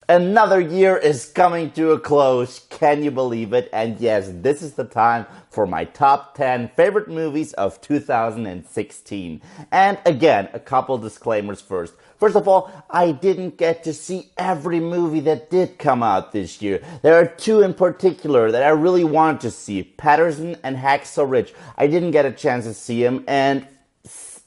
Another year is coming to a close, can you believe it? And yes, this is the time for my top 10 favorite movies of 2016. And again, a couple disclaimers first. First of all, I didn't get to see every movie that did come out this year. There are two in particular that I really wanted to see, Patterson and Hacksaw Ridge. I didn't get a chance to see them, and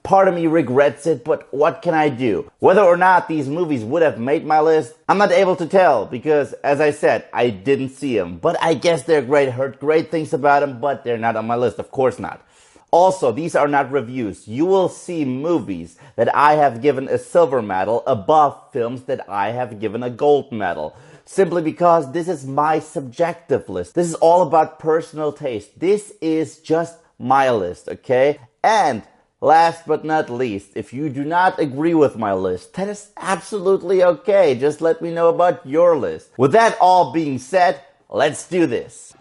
part of me regrets it, but what can I do? Whether or not these movies would have made my list, I'm not able to tell because, as I said, I didn't see them. But I guess they're great. I heard great things about them, but they're not on my list. Of course not. Also, these are not reviews. You will see movies that I have given a silver medal above films that I have given a gold medal. Simply because this is my subjective list. This is all about personal taste. This is just my list, okay? And last but not least, if you do not agree with my list, that is absolutely okay. Just let me know about your list. With that all being said, let's do this.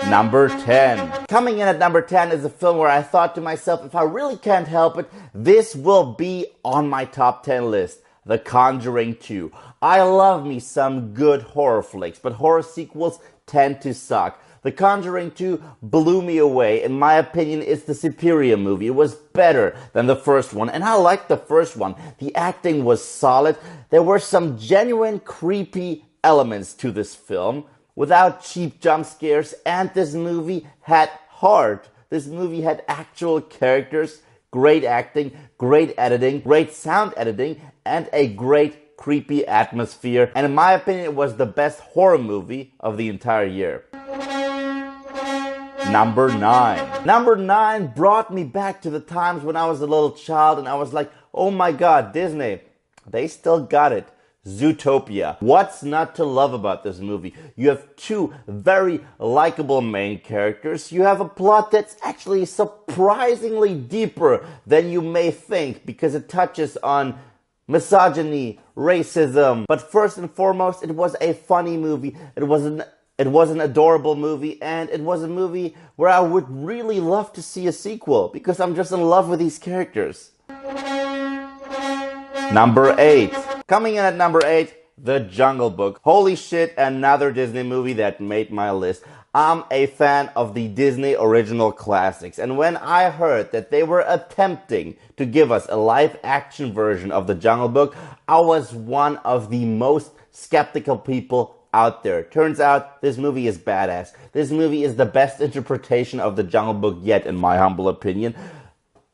Number 10. Coming in at number 10 is a film where I thought to myself, if I really can't help it, this will be on my top 10 list. The Conjuring 2. I love me some good horror flicks, but horror sequels tend to suck. The Conjuring 2 blew me away. In my opinion, it's the superior movie. It was better than the first one, and I liked the first one. The acting was solid. There were some genuine creepy elements to this film, without cheap jump scares, and this movie had heart. This movie had actual characters, great acting, great editing, great sound editing, and a great creepy atmosphere. And in my opinion, it was the best horror movie of the entire year. Number 9. Number 9 brought me back to the times when I was a little child and I was like, oh my god, Disney, they still got it. Zootopia. What's not to love about this movie? You have two very likable main characters. You have a plot that's actually surprisingly deeper than you may think because it touches on misogyny, racism. But first and foremost, it was a funny movie. It was an adorable movie, and it was a movie where I would really love to see a sequel because I'm just in love with these characters. Number 8. Coming in at number 8, The Jungle Book. Holy shit, another Disney movie that made my list. I'm a fan of the Disney original classics, and when I heard that they were attempting to give us a live-action version of The Jungle Book, I was one of the most skeptical people out there. Turns out this movie is badass. This movie is the best interpretation of The Jungle Book yet, in my humble opinion.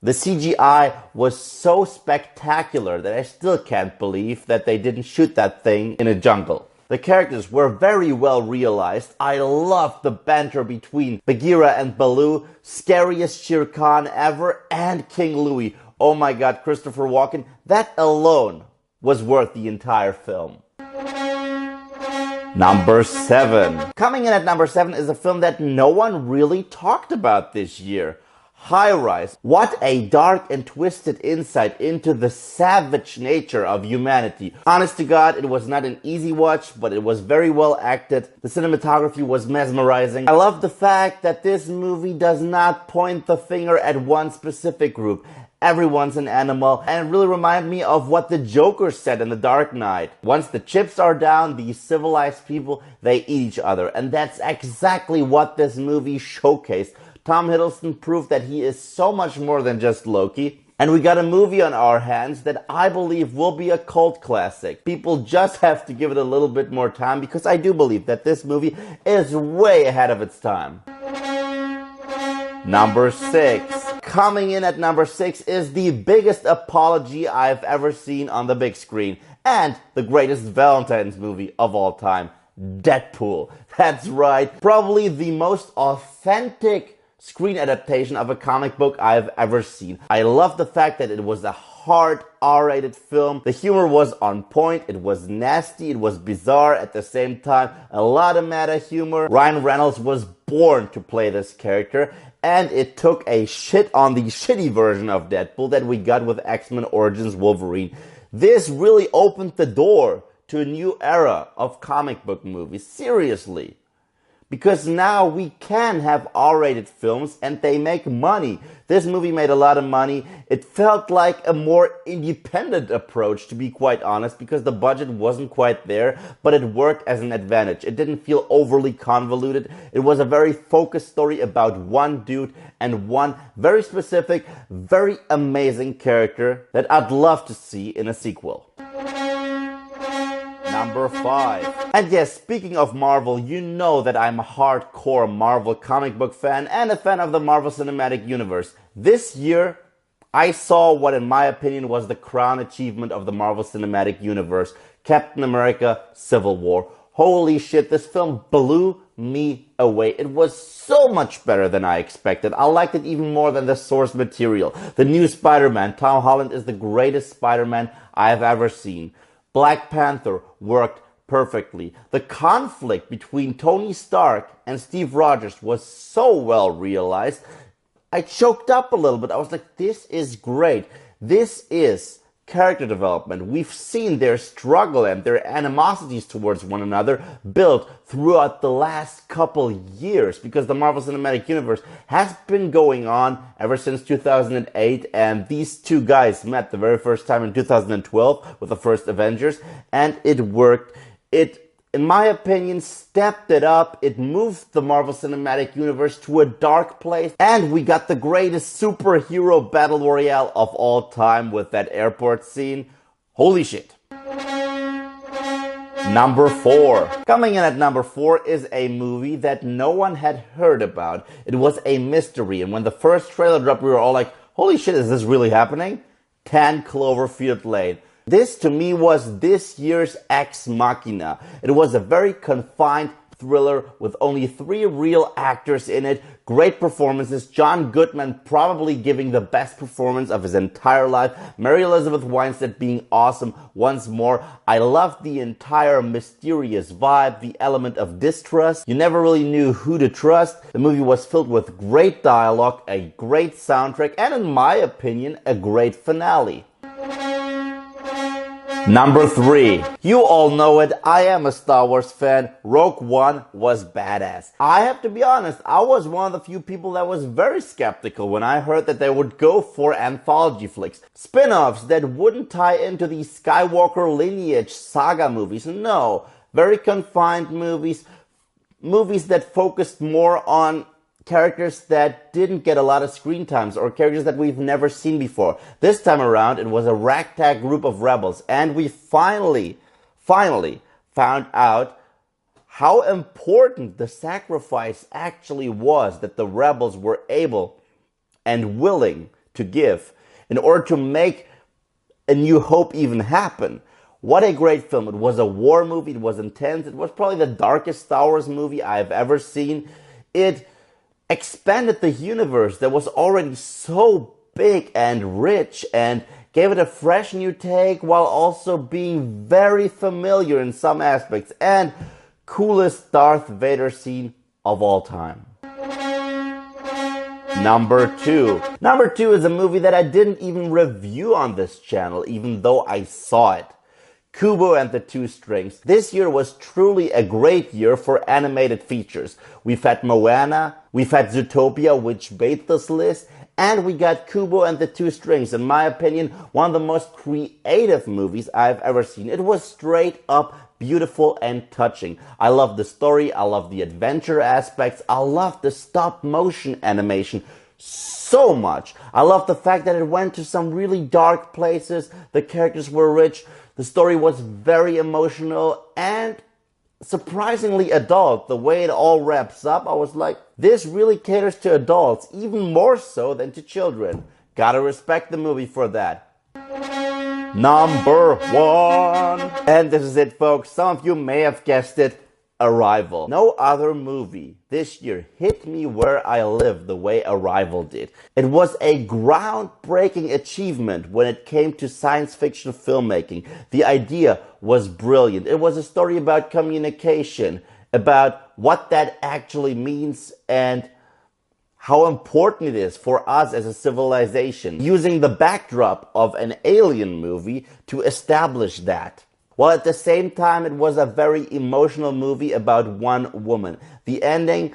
The CGI was so spectacular that I still can't believe that they didn't shoot that thing in a jungle. The characters were very well realized. I loved the banter between Bagheera and Baloo, scariest Shere Khan ever, and King Louie. Oh my god, Christopher Walken, that alone was worth the entire film. Number 7. Coming in at number 7 is a film that no one really talked about this year. Highrise. What a dark and twisted insight into the savage nature of humanity. Honest to God, it was not an easy watch, but it was very well acted. The cinematography was mesmerizing. I love the fact that this movie does not point the finger at one specific group. Everyone's an animal, and it really reminded me of what the Joker said in The Dark Knight. Once the chips are down, these civilized people, they eat each other. And that's exactly what this movie showcased. Tom Hiddleston proved that he is so much more than just Loki. And we got a movie on our hands that I believe will be a cult classic. People just have to give it a little bit more time because I do believe that this movie is way ahead of its time. Number 6. Coming in at number 6 is the biggest apology I've ever seen on the big screen. And the greatest Valentine's movie of all time. Deadpool. That's right. Probably the most authentic screen adaptation of a comic book I've ever seen. I love the fact that it was a hard R-rated film. The humor was on point, it was nasty, it was bizarre at the same time, a lot of meta humor. Ryan Reynolds was born to play this character, and it took a shit on the shitty version of Deadpool that we got with X-Men Origins Wolverine. This really opened the door to a new era of comic book movies, seriously. Because now we can have R-rated films and they make money. This movie made a lot of money. It felt like a more independent approach, to be quite honest, because the budget wasn't quite there, but it worked as an advantage. It didn't feel overly convoluted. It was a very focused story about one dude and one very specific, very amazing character that I'd love to see in a sequel. Number 5. And yes, speaking of Marvel, you know that I'm a hardcore Marvel comic book fan and a fan of the Marvel Cinematic Universe. This year, I saw what in my opinion was the crown achievement of the Marvel Cinematic Universe, Captain America: Civil War. Holy shit, this film blew me away. It was so much better than I expected. I liked it even more than the source material. The new Spider-Man, Tom Holland, is the greatest Spider-Man I've ever seen. Black Panther worked perfectly. The conflict between Tony Stark and Steve Rogers was so well realized. I choked up a little bit. I was like, this is great. This is character development. We've seen their struggle and their animosities towards one another built throughout the last couple years, because the Marvel Cinematic Universe has been going on ever since 2008, and these two guys met the very first time in 2012 with the first Avengers, and it worked. It, in my opinion, stepped it up. It moved the Marvel Cinematic Universe to a dark place. And we got the greatest superhero battle royale of all time with that airport scene. Holy shit. Number 4. Coming in at number 4 is a movie that no one had heard about. It was a mystery. And when the first trailer dropped, we were all like, holy shit, is this really happening? 10 Cloverfield Lane. This, to me, was this year's Ex Machina. It was a very confined thriller with only 3 real actors in it. Great performances. John Goodman probably giving the best performance of his entire life. Mary Elizabeth Winstead being awesome once more. I loved the entire mysterious vibe, the element of distrust. You never really knew who to trust. The movie was filled with great dialogue, a great soundtrack, and in my opinion, a great finale. Number 3. You all know it. I am a Star Wars fan. Rogue One was badass. I have to be honest, I was one of the few people that was very skeptical when I heard that they would go for anthology flicks. Spin-offs that wouldn't tie into the Skywalker lineage saga movies. No. Very confined movies. Movies that focused more on characters that didn't get a lot of screen times or characters that we've never seen before. This time around, it was a ragtag group of rebels, and we finally found out how important the sacrifice actually was that the rebels were able and willing to give in order to make A New Hope even happen. What a great film. It was a war movie. It was intense. It was probably the darkest Star Wars movie I've ever seen. It expanded the universe that was already so big and rich and gave it a fresh new take while also being very familiar in some aspects, and coolest Darth Vader scene of all time. Number 2. Number 2 is a movie that I didn't even review on this channel, even though I saw it. Kubo and the Two Strings. This year was truly a great year for animated features. We've had Moana, we've had Zootopia, which made this list, and we got Kubo and the Two Strings. In my opinion, one of the most creative movies I've ever seen. It was straight up beautiful and touching. I love the story, I love the adventure aspects, I love the stop motion animation so much. I love the fact that it went to some really dark places, the characters were rich, the story was very emotional and surprisingly adult. The way it all wraps up, I was like, this really caters to adults, even more so than to children. Gotta respect the movie for that. Number 1. And this is it, folks. Some of you may have guessed it. Arrival. No other movie this year hit me where I live the way Arrival did. It was a groundbreaking achievement when it came to science fiction filmmaking. The idea was brilliant. It was a story about communication, about what that actually means and how important it is for us as a civilization, using the backdrop of an alien movie to establish that. while at the same time it was a very emotional movie about one woman. The ending,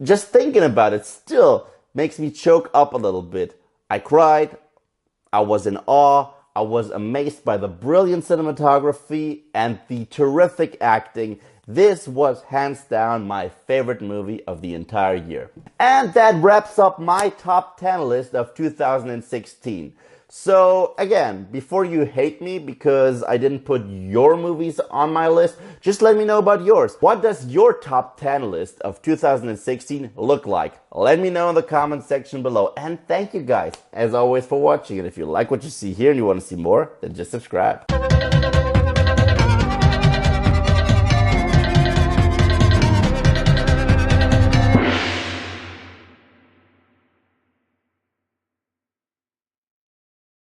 just thinking about it, still makes me choke up a little bit. I cried, I was in awe, I was amazed by the brilliant cinematography and the terrific acting. This was hands down my favorite movie of the entire year. And that wraps up my top 10 list of 2016. So again, before you hate me because I didn't put your movies on my list, just let me know about yours. What does your top 10 list of 2016 look like? Let me know in the comment section below. And thank you guys, as always, for watching. And if you like what you see here and you want to see more, then just subscribe.